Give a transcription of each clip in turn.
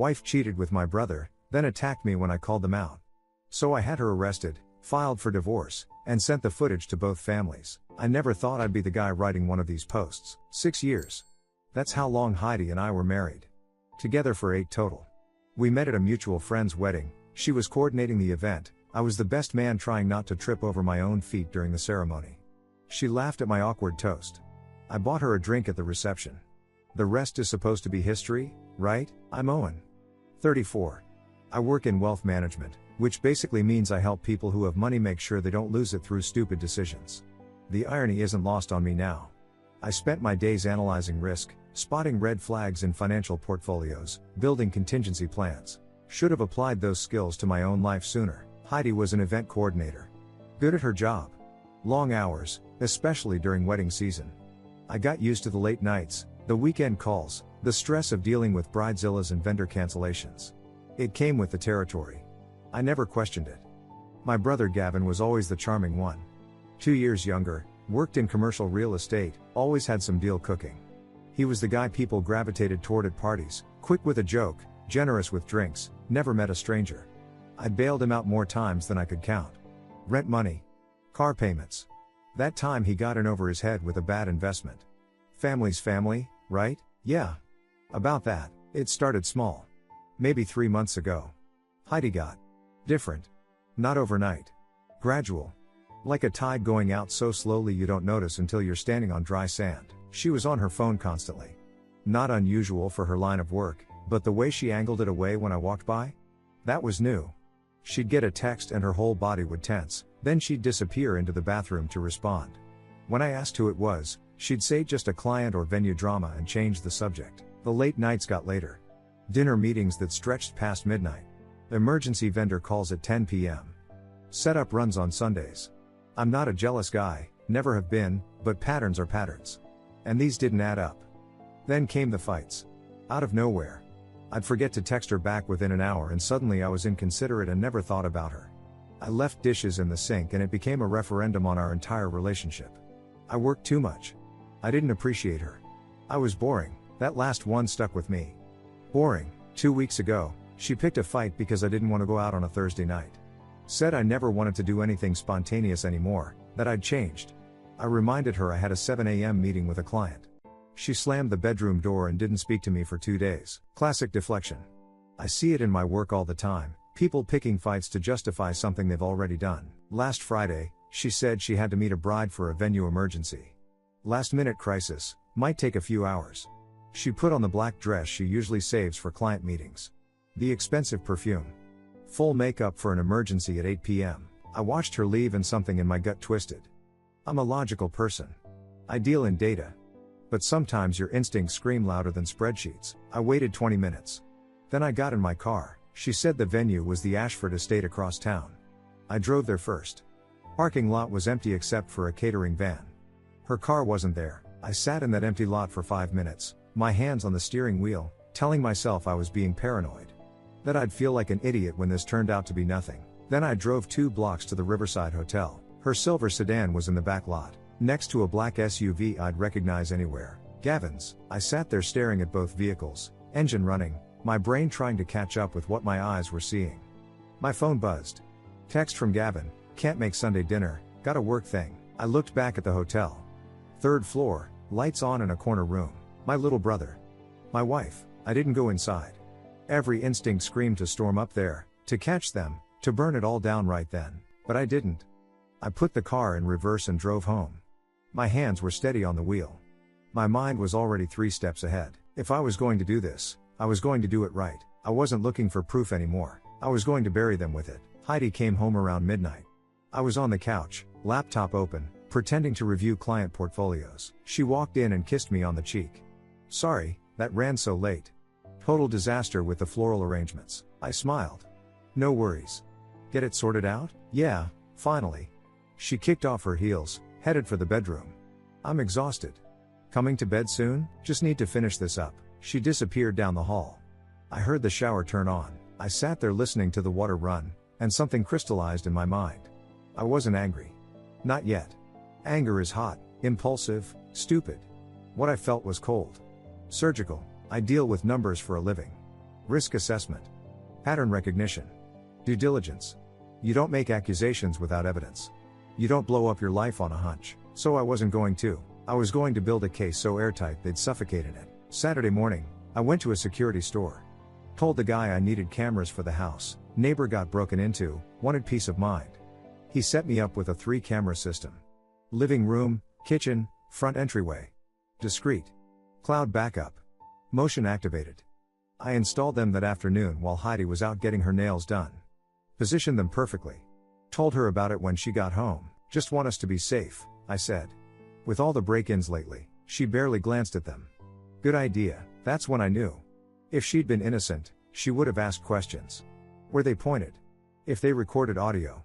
Wife cheated with my brother, then attacked me when I called them out. So I had her arrested, filed for divorce, and sent the footage to both families. I never thought I'd be the guy writing one of these posts. 6 years. That's how long Heidi and I were married. Together for 8 total. We met at a mutual friend's wedding. She was coordinating the event. I was the best man trying not to trip over my own feet during the ceremony. She laughed at my awkward toast. I bought her a drink at the reception. The rest is supposed to be history, right? I'm Owen. 34. I work in wealth management, which basically means I help people who have money make sure they don't lose it through stupid decisions. The irony isn't lost on me now. I spent my days analyzing risk, spotting red flags in financial portfolios, building contingency plans. Should have applied those skills to my own life sooner. Heidi was an event coordinator. Good at her job. Long hours, especially during wedding season. I got used to the late nights, the weekend calls, the stress of dealing with bridezillas and vendor cancellations. It came with the territory. I never questioned it. My brother Gavin was always the charming one. 2 years younger, worked in commercial real estate, always had some deal cooking. He was the guy people gravitated toward at parties, quick with a joke, generous with drinks, never met a stranger. I bailed him out more times than I could count. Rent money. Car payments. That time he got in over his head with a bad investment. Family's family, right? Yeah. About that. It started small. Maybe 3 months ago. Heidi got different. Not overnight. Gradual. Like a tide going out so slowly you don't notice until you're standing on dry sand. She was on her phone constantly. Not unusual for her line of work, but the way she angled it away when I walked by? That was new. She'd get a text and her whole body would tense, then she'd disappear into the bathroom to respond. When I asked who it was, she'd say just a client or venue drama and change the subject. The late nights got later. Dinner meetings that stretched past midnight. Emergency vendor calls at 10 p.m. Setup runs on Sundays. I'm not a jealous guy, never have been, but patterns are patterns. And these didn't add up. Then came the fights. Out of nowhere. I'd forget to text her back within an hour and suddenly I was inconsiderate and never thought about her. I left dishes in the sink and it became a referendum on our entire relationship. I worked too much. I didn't appreciate her. I was boring. That last one stuck with me. Boring. 2 weeks ago, she picked a fight because I didn't want to go out on a Thursday night. Said I never wanted to do anything spontaneous anymore, that I'd changed. I reminded her I had a 7 a.m. meeting with a client. She slammed the bedroom door and didn't speak to me for 2 days. Classic deflection. I see it in my work all the time, people picking fights to justify something they've already done. Last Friday, she said she had to meet a bride for a venue emergency. Last minute crisis, might take a few hours. She put on the black dress she usually saves for client meetings. The expensive perfume. Full makeup for an emergency at 8 p.m. I watched her leave and something in my gut twisted. I'm a logical person. I deal in data. But sometimes your instincts scream louder than spreadsheets. I waited 20 minutes. Then I got in my car. She said the venue was the Ashford estate across town. I drove there first. Parking lot was empty except for a catering van. Her car wasn't there. I sat in that empty lot for 5 minutes, my hands on the steering wheel, telling myself I was being paranoid. That I'd feel like an idiot when this turned out to be nothing. Then I drove 2 blocks to the Riverside Hotel. Her silver sedan was in the back lot, next to a black SUV I'd recognize anywhere. Gavin's. I sat there staring at both vehicles, engine running, my brain trying to catch up with what my eyes were seeing. My phone buzzed. Text from Gavin, can't make Sunday dinner, got a work thing. I looked back at the hotel. 3rd floor, lights on in a corner room. My little brother. My wife. I didn't go inside. Every instinct screamed to storm up there, to catch them, to burn it all down right then. But I didn't. I put the car in reverse and drove home. My hands were steady on the wheel. My mind was already 3 steps ahead. If I was going to do this, I was going to do it right. I wasn't looking for proof anymore. I was going to bury them with it. Heidi came home around midnight. I was on the couch, laptop open, pretending to review client portfolios. She walked in and kissed me on the cheek. Sorry, that ran so late. Total disaster with the floral arrangements. I smiled. No worries. Get it sorted out? Yeah, finally. She kicked off her heels, headed for the bedroom. I'm exhausted. Coming to bed soon? Just need to finish this up. She disappeared down the hall. I heard the shower turn on. I sat there listening to the water run, and something crystallized in my mind. I wasn't angry. Not yet. Anger is hot, impulsive, stupid. What I felt was cold. Surgical. I deal with numbers for a living. Risk assessment. Pattern recognition. Due diligence. You don't make accusations without evidence. You don't blow up your life on a hunch. So I wasn't going to. I was going to build a case so airtight they'd suffocate in it. Saturday morning, I went to a security store. Told the guy I needed cameras for the house. Neighbor got broken into, wanted peace of mind. He set me up with a 3-camera system. Living room, kitchen, front entryway. Discreet. Cloud backup. Motion activated. I installed them that afternoon while Heidi was out getting her nails done. Positioned them perfectly. Told her about it when she got home. Just want us to be safe, I said. With all the break-ins lately, she barely glanced at them. Good idea, that's when I knew. If she'd been innocent, she would have asked questions. Where they pointed. If they recorded audio.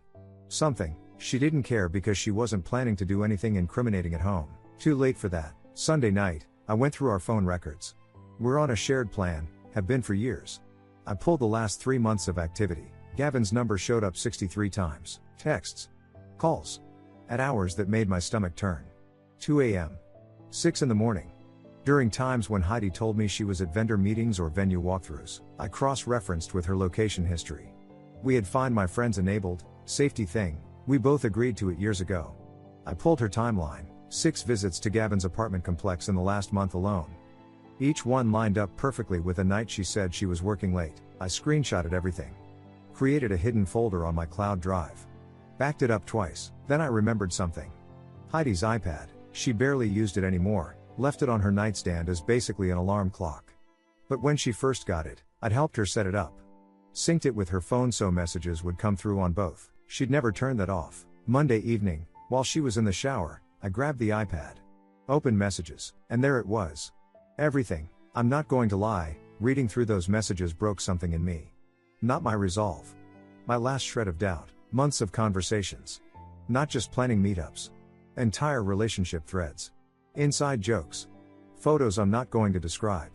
Something. She didn't care because she wasn't planning to do anything incriminating at home. Too late for that. Sunday night, I went through our phone records. We're on a shared plan, have been for years. I pulled the last 3 months of activity. Gavin's number showed up 63 times. Texts. Calls. At hours that made my stomach turn. 2 a.m. 6 in the morning. During times when Heidi told me she was at vendor meetings or venue walkthroughs, I cross-referenced with her location history. We had Find My Friends enabled, safety thing, we both agreed to it years ago. I pulled her timeline, 6 visits to Gavin's apartment complex in the last month alone. Each one lined up perfectly with a night she said she was working late. I screenshotted everything. Created a hidden folder on my cloud drive. Backed it up twice, then I remembered something. Heidi's iPad, she barely used it anymore, left it on her nightstand as basically an alarm clock. But when she first got it, I'd helped her set it up. Synced it with her phone so messages would come through on both. She'd never turned that off. Monday evening, while she was in the shower, I grabbed the iPad. Opened messages, and there it was. Everything. I'm not going to lie, reading through those messages broke something in me. Not my resolve. My last shred of doubt. Months of conversations. Not just planning meetups. Entire relationship threads. Inside jokes. Photos I'm not going to describe.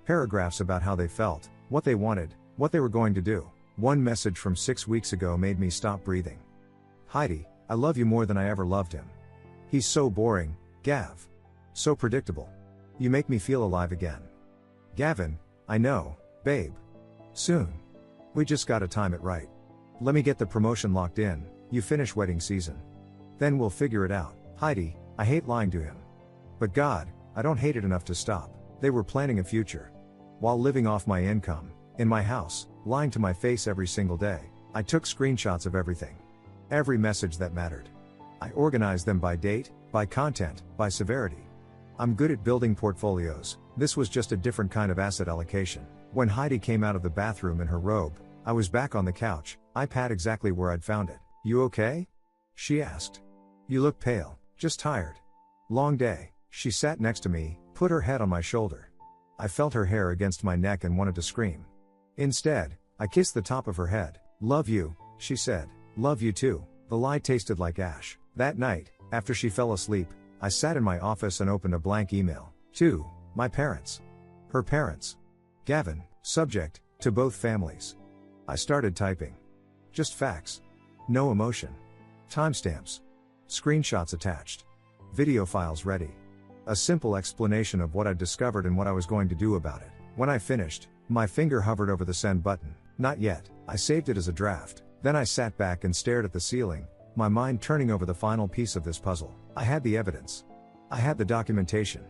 Paragraphs about how they felt, what they wanted, what they were going to do. One message from 6 weeks ago made me stop breathing. Heidi, I love you more than I ever loved him. He's so boring, Gav. So predictable. You make me feel alive again. Gavin, I know, babe. Soon. We just gotta time it right. Let me get the promotion locked in, you finish wedding season. Then we'll figure it out. Heidi, I hate lying to him. But God, I don't hate it enough to stop. They were planning a future. While living off my income, in my house, lying to my face every single day, I took screenshots of everything. Every message that mattered. I organized them by date, by content, by severity. I'm good at building portfolios, this was just a different kind of asset allocation. When Heidi came out of the bathroom in her robe, I was back on the couch, iPad exactly where I'd found it. You okay? She asked. You look pale, just tired. Long day. She sat next to me, put her head on my shoulder. I felt her hair against my neck and wanted to scream. Instead, I kissed the top of her head. Love you, she said. Love you too. The lie tasted like ash. That night, after she fell asleep, I sat in my office and opened a blank email. To my parents. Her parents. Gavin, subject, to both families. I started typing. Just facts. No emotion. Timestamps. Screenshots attached. Video files ready. A simple explanation of what I'd discovered and what I was going to do about it. When I finished, my finger hovered over the send button. Not yet. I saved it as a draft. Then I sat back and stared at the ceiling, my mind turning over the final piece of this puzzle. I had the evidence. I had the documentation.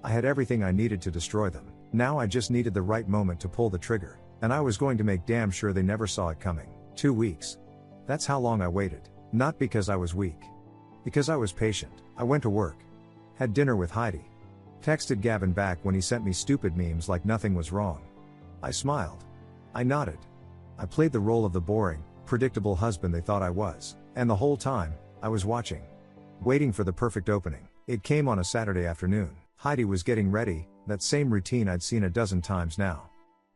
I had everything I needed to destroy them. Now I just needed the right moment to pull the trigger, and I was going to make damn sure they never saw it coming. 2 weeks. That's how long I waited. Not because I was weak. Because I was patient. I went to work. Had dinner with Heidi. Texted Gavin back when he sent me stupid memes like nothing was wrong. I smiled. I nodded. I played the role of the boring, predictable husband they thought I was. And the whole time, I was watching. Waiting for the perfect opening. It came on a Saturday afternoon. Heidi was getting ready, that same routine I'd seen a dozen times now.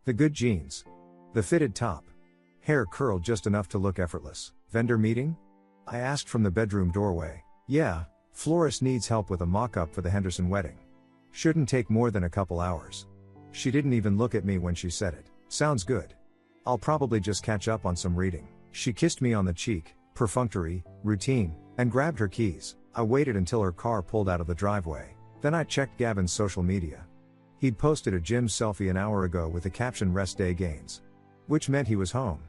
The good jeans. The fitted top. Hair curled just enough to look effortless. Vendor meeting? I asked from the bedroom doorway. Yeah, florist needs help with a mock-up for the Henderson wedding. Shouldn't take more than a couple hours. She didn't even look at me when she said it. Sounds good. I'll probably just catch up on some reading. She kissed me on the cheek, perfunctory, routine, and grabbed her keys. I waited until her car pulled out of the driveway. Then I checked Gavin's social media. He'd posted a gym selfie an hour ago with the caption "Rest Day Gains." Which meant he was home.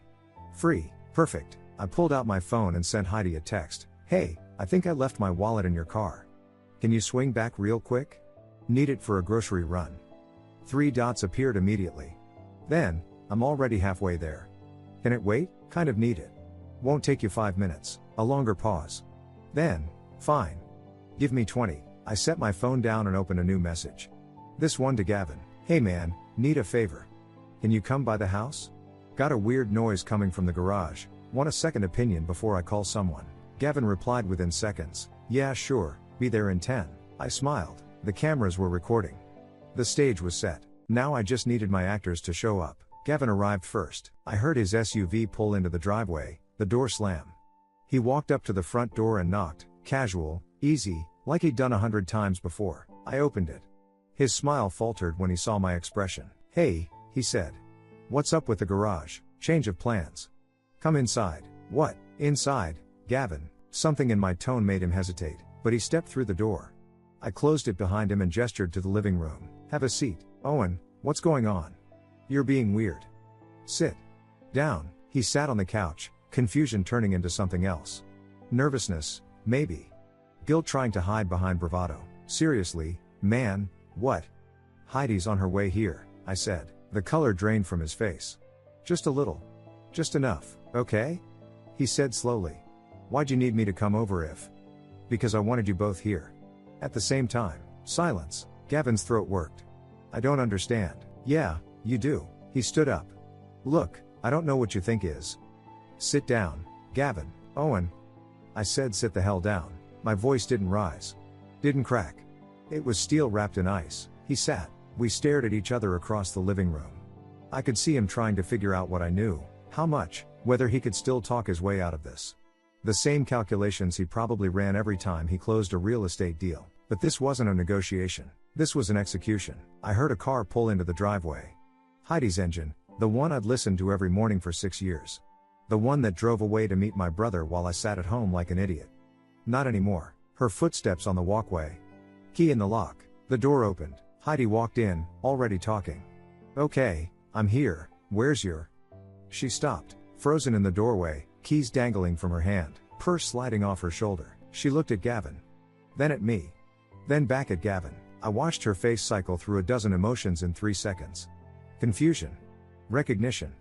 Free. Perfect. I pulled out my phone and sent Heidi a text. "Hey, I think I left my wallet in your car. Can you swing back real quick? Need it for a grocery run." 3 dots appeared immediately. Then, "I'm already halfway there. Can it wait? Kind of need it. Won't take you 5 minutes." A longer pause. Then, "Fine. Give me 20. I set my phone down and opened a new message. This one to Gavin. "Hey man, need a favor. Can you come by the house? Got a weird noise coming from the garage. Want a second opinion before I call someone?" Gavin replied within seconds. "Yeah, sure, be there in 10. I smiled. The cameras were recording. The stage was set. Now I just needed my actors to show up. Gavin arrived first. I heard his SUV pull into the driveway, the door slam. He walked up to the front door and knocked, casual, easy, like he'd done 100 times before. I opened it. His smile faltered when he saw my expression. "Hey," he said. "What's up with the garage? Change of plans. Come inside." "What? Inside, Gavin?" Something in my tone made him hesitate, but he stepped through the door. I closed it behind him and gestured to the living room. "Have a seat." "Owen, what's going on? You're being weird. Sit down." He sat on the couch, confusion turning into something else. Nervousness, maybe. Guilt trying to hide behind bravado. "Seriously, man, what?" "Heidi's on her way here," I said. The color drained from his face. "Just a little. Just enough, okay?" He said slowly. "Why'd you need me to come over if?" "Because I wanted you both here. At the same time." Silence. Gavin's throat worked. "I don't understand." "Yeah, you do." He stood up. "Look, I don't know what you think is." "Sit down, Gavin." "Owen." I said sit the hell down. My voice didn't rise. Didn't crack. It was steel wrapped in ice. He sat. We stared at each other across the living room. I could see him trying to figure out what I knew, how much, whether he could still talk his way out of this. The same calculations he probably ran every time he closed a real estate deal. But this wasn't a negotiation. This was an execution. I heard a car pull into the driveway. Heidi's engine, the one I'd listened to every morning for 6 years. The one that drove away to meet my brother while I sat at home like an idiot. Not anymore. Her footsteps on the walkway. Key in the lock. The door opened. Heidi walked in, already talking. "Okay, I'm here. Where's your?" She stopped, frozen in the doorway, keys dangling from her hand, purse sliding off her shoulder. She looked at Gavin. Then at me. Then back at Gavin. I watched her face cycle through a dozen emotions in 3 seconds. Confusion. Recognition.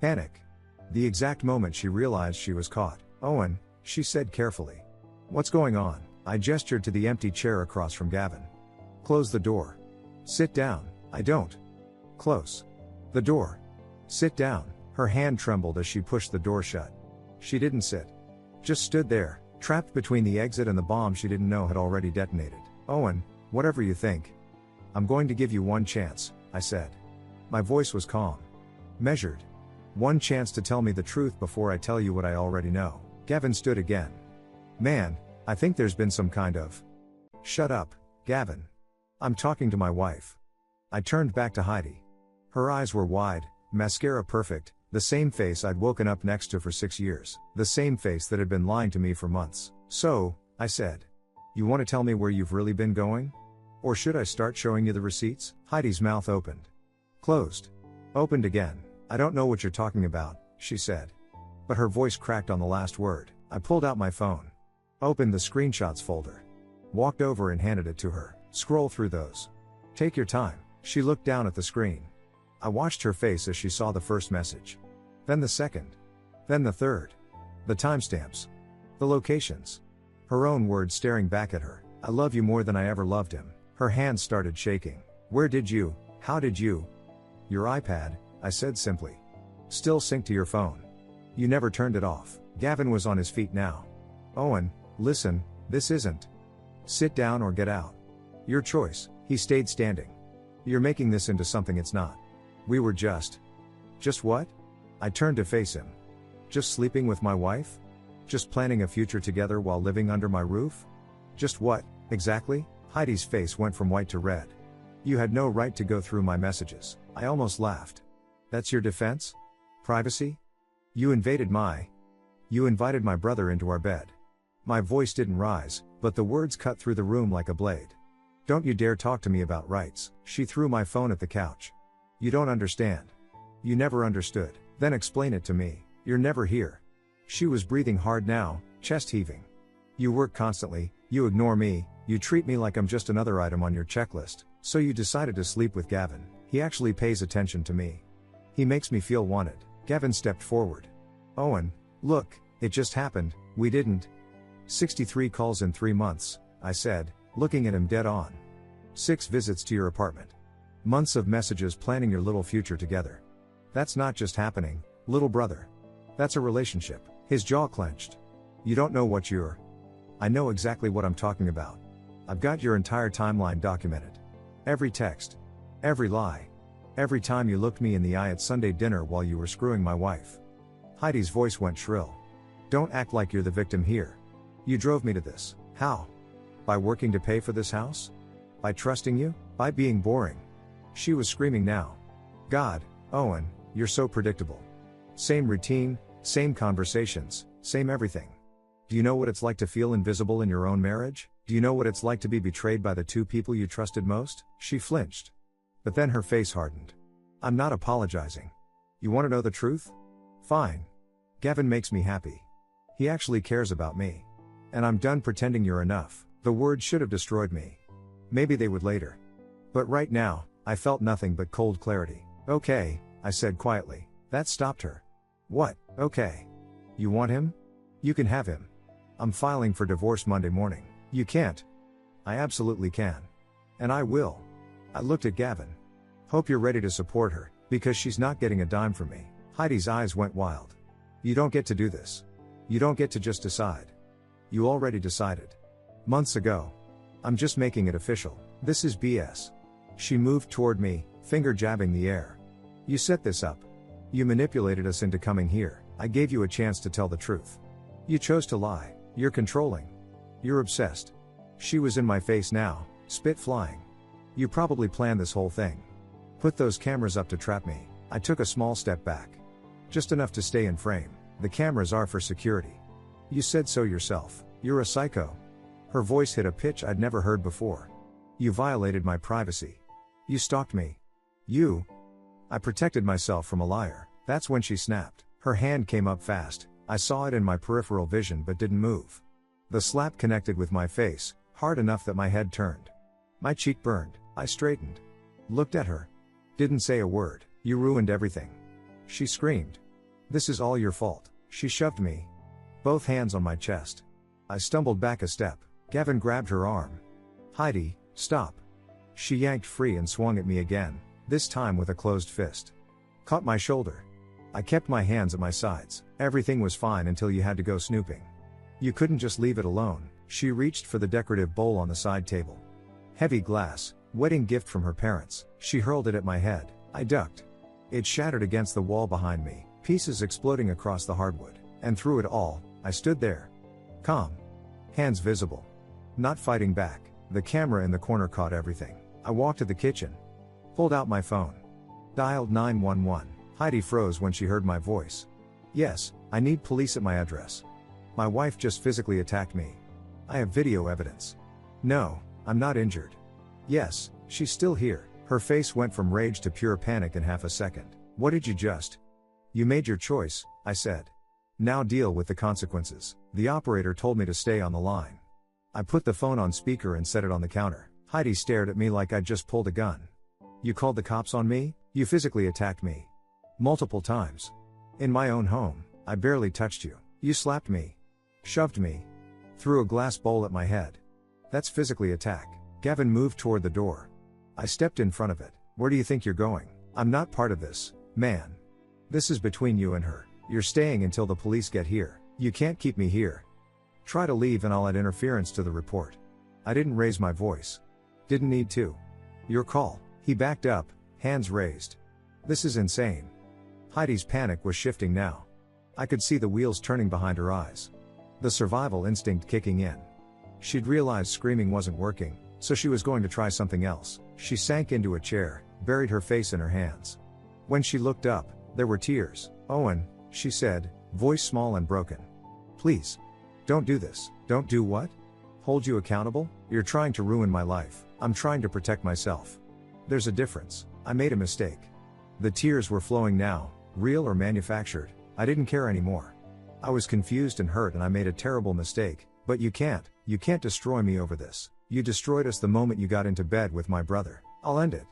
Panic. The exact moment she realized she was caught. "Owen," she said carefully. "What's going on?" I gestured to the empty chair across from Gavin. "Close the door." "Sit down." "I don't." "Close the door." "Sit down." Her hand trembled as she pushed the door shut. She didn't sit. Just stood there, trapped between the exit and the bomb she didn't know had already detonated. "Owen, whatever you think. I'm going to give you one chance," I said. My voice was calm. Measured. "One chance to tell me the truth before I tell you what I already know." Gavin stood again. "Man, I think there's been some kind of..." "Shut up, Gavin. I'm talking to my wife." I turned back to Heidi. Her eyes were wide, mascara perfect, the same face I'd woken up next to for 6 years, the same face that had been lying to me for months. "So," I said, "you want to tell me where you've really been going? Or should I start showing you the receipts?" Heidi's mouth opened. Closed. Opened again. "I don't know what you're talking about," she said. But her voice cracked on the last word. I pulled out my phone. Opened the screenshots folder. Walked over and handed it to her. "Scroll through those. Take your time." She looked down at the screen. I watched her face as she saw the first message. Then the second. Then the third. The timestamps. The locations. Her own words staring back at her. "I love you more than I ever loved him." Her hands started shaking. "Where did you? How did you?" "Your iPad," I said simply. "Still synced to your phone. You never turned it off." Gavin was on his feet now. "Owen, listen, this isn't. Sit down or get out. Your choice." He stayed standing. "You're making this into something it's not. We were just..." "Just what?" I turned to face him. "Just sleeping with my wife? Just planning a future together while living under my roof? Just what, exactly?" Heidi's face went from white to red. "You had no right to go through my messages." I almost laughed. "That's your defense? Privacy? You invited my brother into our bed." My voice didn't rise, but the words cut through the room like a blade. Don't you dare talk to me about rights. She threw my phone at the couch. You don't understand. You never understood. Then explain it to me. You're never here. She was breathing hard now, chest heaving. You work constantly, you ignore me, you treat me like I'm just another item on your checklist, so you decided to sleep with Gavin. He actually pays attention to me. He makes me feel wanted. Gavin stepped forward. Owen, look, it just happened, we didn't. 63 calls in 3 months, I said, looking at him dead on. 6 visits to your apartment. Months of messages planning your little future together. That's not just happening, little brother. That's a relationship. His jaw clenched. You don't know what you're. I know exactly what I'm talking about. I've got your entire timeline documented. Every text. Every lie. Every time you looked me in the eye at Sunday dinner while you were screwing my wife. Heidi's voice went shrill. Don't act like you're the victim here. You drove me to this. How? By working to pay for this house? By trusting you? By being boring? She was screaming now. God, Owen, you're so predictable. Same routine, same conversations, same everything. Do you know what it's like to feel invisible in your own marriage? Do you know what it's like to be betrayed by the 2 people you trusted most? She flinched. But then her face hardened. I'm not apologizing. You want to know the truth? Fine. Gavin makes me happy. He actually cares about me. And I'm done pretending you're enough. The words should have destroyed me. Maybe they would later. But right now, I felt nothing but cold clarity. Okay, I said quietly. That stopped her. What? Okay. You want him? You can have him. I'm filing for divorce Monday morning. You can't. I absolutely can. And I will. I looked at Gavin. Hope you're ready to support her, because she's not getting a dime from me. Heidi's eyes went wild. You don't get to do this. You don't get to just decide. You already decided. Months ago. I'm just making it official. This is BS. She moved toward me, finger jabbing the air. You set this up. You manipulated us into coming here. I gave you a chance to tell the truth. You chose to lie. You're controlling. You're obsessed. She was in my face now, spit flying. You probably planned this whole thing. Put those cameras up to trap me. I took a small step back. Just enough to stay in frame. The cameras are for security. You said so yourself. You're a psycho. Her voice hit a pitch I'd never heard before. You violated my privacy. You stalked me. You. I protected myself from a liar. That's when she snapped. Her hand came up fast. I saw it in my peripheral vision but didn't move. The slap connected with my face, hard enough that my head turned. My cheek burned. I straightened. Looked at her. Didn't say a word. You ruined everything. She screamed. This is all your fault. She shoved me. Both hands on my chest. I stumbled back a step. Gavin grabbed her arm. Heidi, stop. She yanked free and swung at me again, this time with a closed fist. Caught my shoulder. I kept my hands at my sides. Everything was fine until you had to go snooping. You couldn't just leave it alone. She reached for the decorative bowl on the side table. Heavy glass, wedding gift from her parents. She hurled it at my head. I ducked. It shattered against the wall behind me, pieces exploding across the hardwood. And through it all, I stood there. Calm. Hands visible. Not fighting back. The camera in the corner caught everything. I walked to the kitchen. Pulled out my phone. Dialed 911. Heidi froze when she heard my voice. Yes, I need police at my address. My wife just physically attacked me. I have video evidence. No, I'm not injured. Yes, she's still here. Her face went from rage to pure panic in half a second. What did you just? You made your choice, I said. Now deal with the consequences. The operator told me to stay on the line. I put the phone on speaker and set it on the counter. Heidi stared at me like I'd just pulled a gun. You called the cops on me? You physically attacked me. Multiple times. In my own home. I barely touched you. You slapped me. Shoved me. Threw a glass bowl at my head. That's physically attack. Gavin moved toward the door. I stepped in front of it. Where do you think you're going? I'm not part of this, man. This is between you and her. You're staying until the police get here. You can't keep me here. Try to leave and I'll add interference to the report. I didn't raise my voice. Didn't need to. Your call. He backed up, hands raised. This is insane. Heidi's panic was shifting now. I could see the wheels turning behind her eyes. The survival instinct kicking in. She'd realized screaming wasn't working, so she was going to try something else. She sank into a chair, buried her face in her hands. When she looked up, there were tears. Owen, she said, voice small and broken. Please. Don't do this. Don't do what? Hold you accountable? You're trying to ruin my life. I'm trying to protect myself. There's a difference. I made a mistake. The tears were flowing now, real or manufactured, I didn't care anymore. I was confused and hurt and I made a terrible mistake, but you can't destroy me over this. You destroyed us the moment you got into bed with my brother. I'll end it.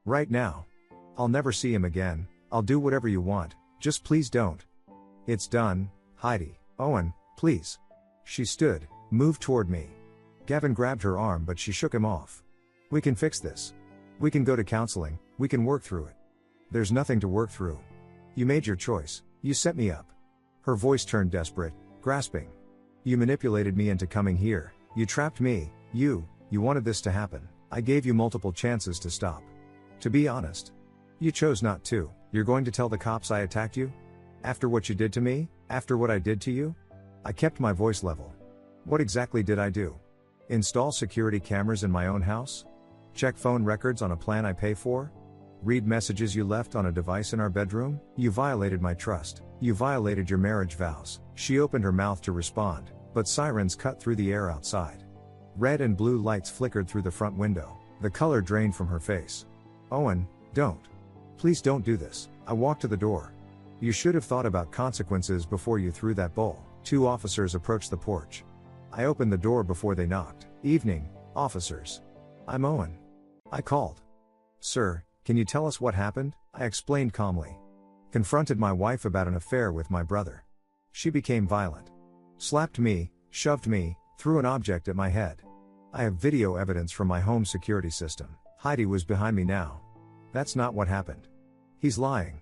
Right now. I'll never see him again, I'll do whatever you want, just please don't. It's done, Heidi. Owen, please. She stood, moved toward me. Gavin grabbed her arm but she shook him off. We can fix this. We can go to counseling, we can work through it. There's nothing to work through. You made your choice, you set me up. Her voice turned desperate, grasping. You manipulated me into coming here, you trapped me, you wanted this to happen. I gave you multiple chances to stop. To be honest. You chose not to. You're going to tell the cops I attacked you? After what you did to me? After what I did to you? I kept my voice level. What exactly did I do? Install security cameras in my own house? Check phone records on a plan I pay for? Read messages you left on a device in our bedroom? You violated my trust. You violated your marriage vows. She opened her mouth to respond, but sirens cut through the air outside. Red and blue lights flickered through the front window. The color drained from her face. Owen, don't. Please don't do this. I walked to the door. You should have thought about consequences before you threw that bowl. 2 officers approached the porch. I opened the door before they knocked. Evening, officers. I'm Owen. I called. Sir, can you tell us what happened? I explained calmly. Confronted my wife about an affair with my brother. She became violent. Slapped me, shoved me, threw an object at my head. I have video evidence from my home security system. Heidi was behind me now. That's not what happened. He's lying.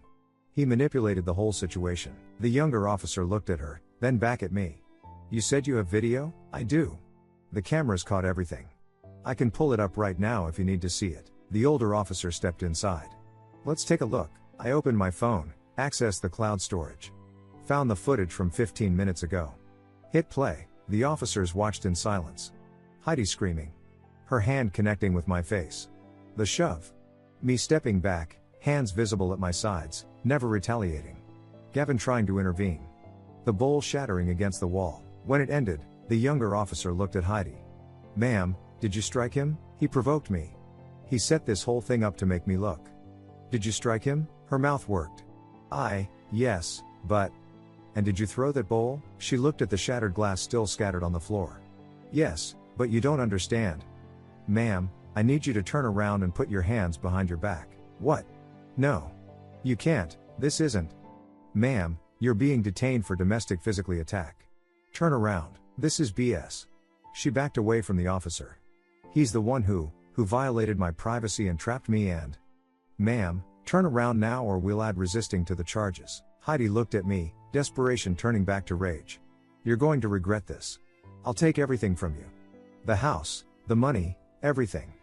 He manipulated the whole situation. The younger officer looked at her, then back at me. You said you have video? I do. The cameras caught everything. I can pull it up right now if you need to see it. The older officer stepped inside. Let's take a look. I opened my phone, accessed the cloud storage. Found the footage from 15 minutes ago. Hit play. The officers watched in silence. Heidi screaming. Her hand connecting with my face. The shove. Me stepping back, hands visible at my sides, never retaliating. Gavin trying to intervene. The bowl shattering against the wall. When it ended, the younger officer looked at Heidi. Ma'am, did you strike him? He provoked me. He set this whole thing up to make me look. Did you strike him? Her mouth worked. Yes, but. And did you throw that bowl? She looked at the shattered glass still scattered on the floor. Yes, but you don't understand. Ma'am, I need you to turn around and put your hands behind your back. What? No. You can't, this isn't. Ma'am, you're being detained for domestic physically attack. Turn around, this is BS. She backed away from the officer. He's the one who violated my privacy and trapped me and. Ma'am, turn around now or we'll add resisting to the charges. Heidi looked at me, desperation turning back to rage. You're going to regret this. I'll take everything from you. The house, the money, everything.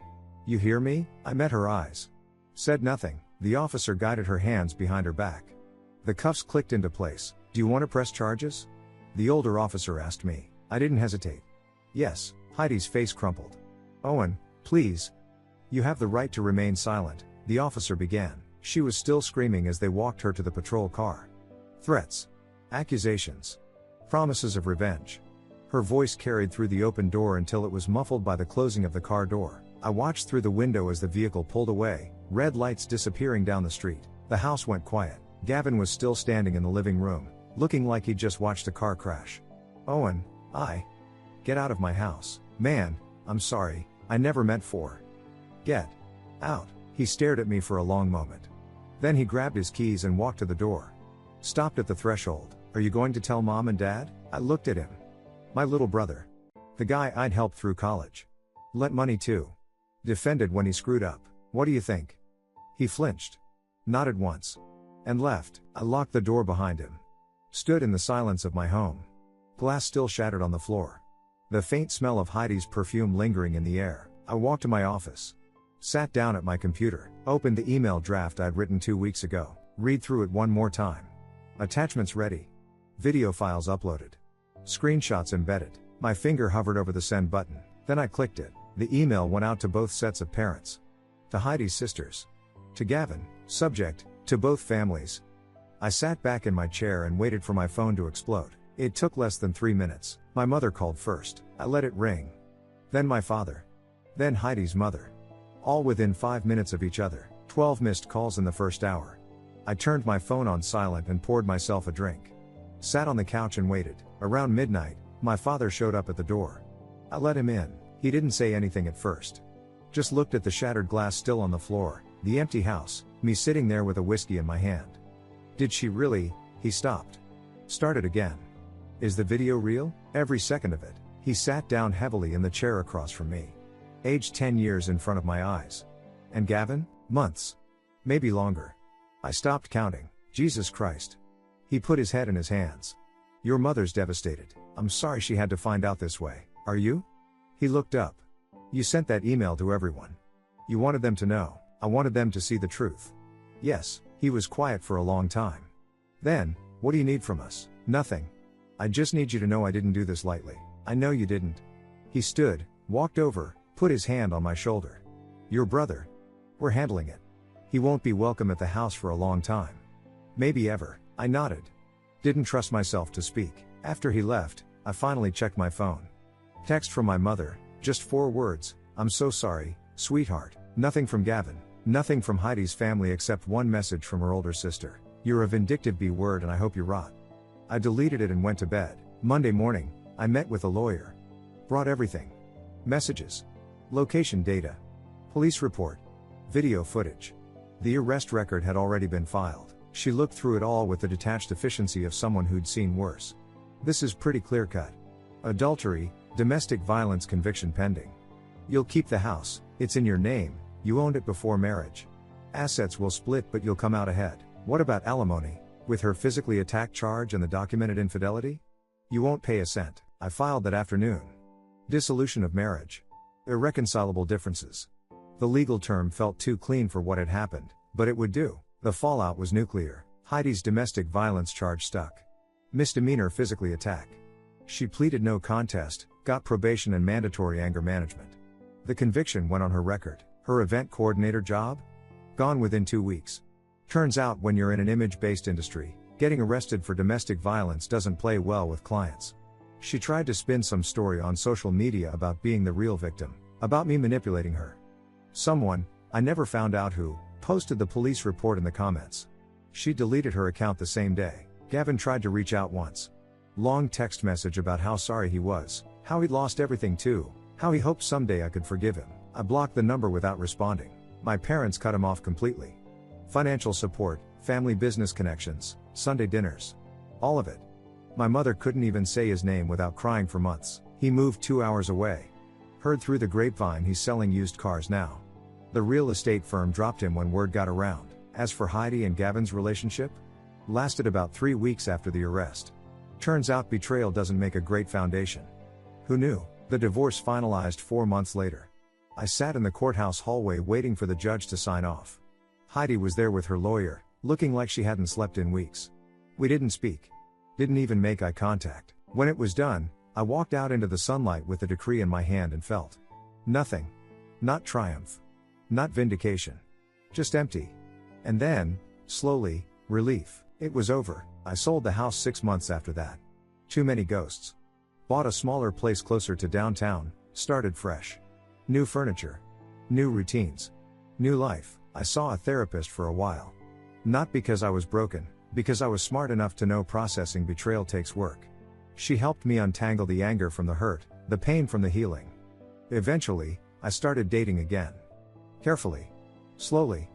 You hear me? I met her eyes. Said nothing. The officer guided her hands behind her back. The cuffs clicked into place. Do you want to press charges? The older officer asked me. I didn't hesitate. Yes. Heidi's face crumpled. Owen, please. You have the right to remain silent, the officer began. She was still screaming as they walked her to the patrol car. Threats. Accusations. Promises of revenge. Her voice carried through the open door until it was muffled by the closing of the car door. I watched through the window as the vehicle pulled away, red lights disappearing down the street. The house went quiet. Gavin was still standing in the living room, looking like he'd just watched a car crash. Owen, get out of my house. Man, I'm sorry, I never meant for. Get out. He stared at me for a long moment. Then he grabbed his keys and walked to the door. Stopped at the threshold. Are you going to tell Mom and Dad? I looked at him. My little brother. The guy I'd helped through college. Lent money to. Defended when he screwed up. What do you think? He flinched. Nodded once. And left. I locked the door behind him. Stood in the silence of my home. Glass still shattered on the floor. The faint smell of Heidi's perfume lingering in the air. I walked to my office. Sat down at my computer. Opened the email draft I'd written 2 weeks ago. Read through it one more time. Attachments ready. Video files uploaded. Screenshots embedded. My finger hovered over the send button. Then I clicked it. The email went out to both sets of parents. To Heidi's sisters. To Gavin. Subject, to both families. I sat back in my chair and waited for my phone to explode. It took less than 3 minutes. My mother called first. I let it ring. Then my father. Then Heidi's mother. All within 5 minutes of each other, 12 missed calls in the first hour. I turned my phone on silent and poured myself a drink. Sat on the couch and waited. Around midnight, my father showed up at the door. I let him in. He didn't say anything at first. Just looked at the shattered glass still on the floor, the empty house, me sitting there with a whiskey in my hand. Did she really? He stopped. Started again. Is the video real? Every second of it. He sat down heavily in the chair across from me. Aged 10 years in front of my eyes. And Gavin? Months. Maybe longer. I stopped counting. Jesus Christ. He put his head in his hands. Your mother's devastated. I'm sorry she had to find out this way. Are you? He looked up. You sent that email to everyone. You wanted them to know. I wanted them to see the truth. Yes. He was quiet for a long time. Then, what do you need from us? Nothing. I just need you to know I didn't do this lightly. I know you didn't. He stood, walked over, put his hand on my shoulder. Your brother. We're handling it. He won't be welcome at the house for a long time. Maybe ever. I nodded. Didn't trust myself to speak. After he left, I finally checked my phone. Text from my mother, just 4 words. I'm so sorry, sweetheart. Nothing from Gavin. Nothing from Heidi's family except one message from her older sister. You're a vindictive B-word and I hope you rot. I deleted it and went to bed. Monday morning, I met with a lawyer. Brought everything. Messages. Location data. Police report. Video footage. The arrest record had already been filed. She looked through it all with the detached efficiency of someone who'd seen worse. This is pretty clear-cut. Adultery, domestic violence conviction pending. You'll keep the house, it's in your name, you owned it before marriage. Assets will split but you'll come out ahead. What about alimony? With her physically attacked charge and the documented infidelity? You won't pay a cent. I filed that afternoon. Dissolution of marriage. Irreconcilable differences. The legal term felt too clean for what had happened, but it would do. The fallout was nuclear. Heidi's domestic violence charge stuck. Misdemeanor physically attack. She pleaded no contest, got probation and mandatory anger management. The conviction went on her record. Her event coordinator job? Gone within 2 weeks. Turns out when you're in an image-based industry, getting arrested for domestic violence doesn't play well with clients. She tried to spin some story on social media about being the real victim, about me manipulating her. Someone, I never found out who, posted the police report in the comments. She deleted her account the same day. Gavin tried to reach out once. Long text message about how sorry he was, how he'd lost everything too, how he hoped someday I could forgive him. I blocked the number without responding. My parents cut him off completely. Financial support, family business connections, Sunday dinners. All of it. My mother couldn't even say his name without crying for months. He moved 2 hours away. Heard through the grapevine he's selling used cars now. The real estate firm dropped him when word got around. As for Heidi and Gavin's relationship? Lasted about 3 weeks after the arrest. Turns out betrayal doesn't make a great foundation. Who knew? The divorce finalized 4 months later. I sat in the courthouse hallway waiting for the judge to sign off. Heidi was there with her lawyer, looking like she hadn't slept in weeks. We didn't speak. Didn't even make eye contact. When it was done, I walked out into the sunlight with the decree in my hand and felt nothing. Not triumph. Not vindication. Just empty. And then, slowly, relief. It was over. I sold the house 6 months after that. Too many ghosts. Bought a smaller place closer to downtown, started fresh. New furniture. New routines. New life. I saw a therapist for a while. Not because I was broken, because I was smart enough to know processing betrayal takes work. She helped me untangle the anger from the hurt, the pain from the healing. Eventually, I started dating again. Carefully. Slowly.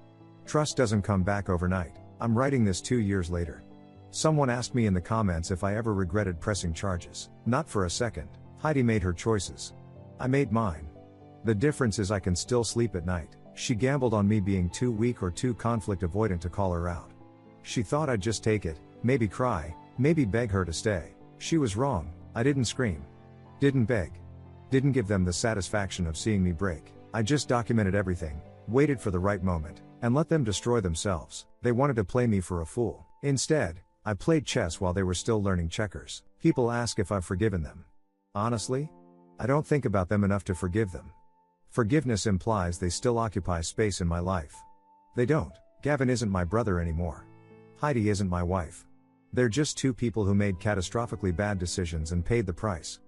Trust doesn't come back overnight. I'm writing this 2 years later. Someone asked me in the comments if I ever regretted pressing charges. Not for a second. Heidi made her choices. I made mine. The difference is I can still sleep at night. She gambled on me being too weak or too conflict avoidant to call her out. She thought I'd just take it, maybe cry, maybe beg her to stay. She was wrong. I didn't scream. Didn't beg. Didn't give them the satisfaction of seeing me break. I just documented everything, waited for the right moment, and let them destroy themselves. They wanted to play me for a fool. Instead, I played chess while they were still learning checkers. People ask if I've forgiven them. Honestly? I don't think about them enough to forgive them. Forgiveness implies they still occupy space in my life. They don't. Gavin isn't my brother anymore. Heidi isn't my wife. They're just two people who made catastrophically bad decisions and paid the price.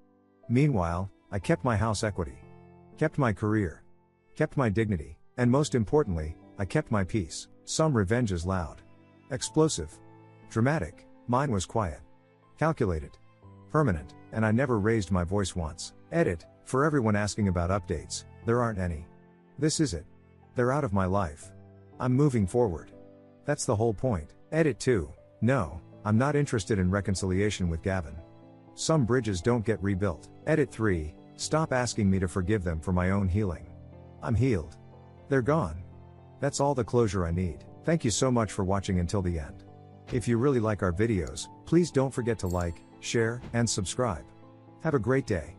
Meanwhile, I kept my house equity. Kept my career. Kept my dignity. And most importantly, I kept my peace. Some revenge is loud, explosive, dramatic. Mine was quiet, calculated, permanent, and I never raised my voice once. Edit, for everyone asking about updates, there aren't any. This is it. They're out of my life. I'm moving forward. That's the whole point. Edit 2. No, I'm not interested in reconciliation with Gavin. Some bridges don't get rebuilt. Edit 3. Stop asking me to forgive them for my own healing. I'm healed. They're gone. That's all the closure I need. Thank you so much for watching until the end. If you really like our videos, please don't forget to like, share, and subscribe. Have a great day.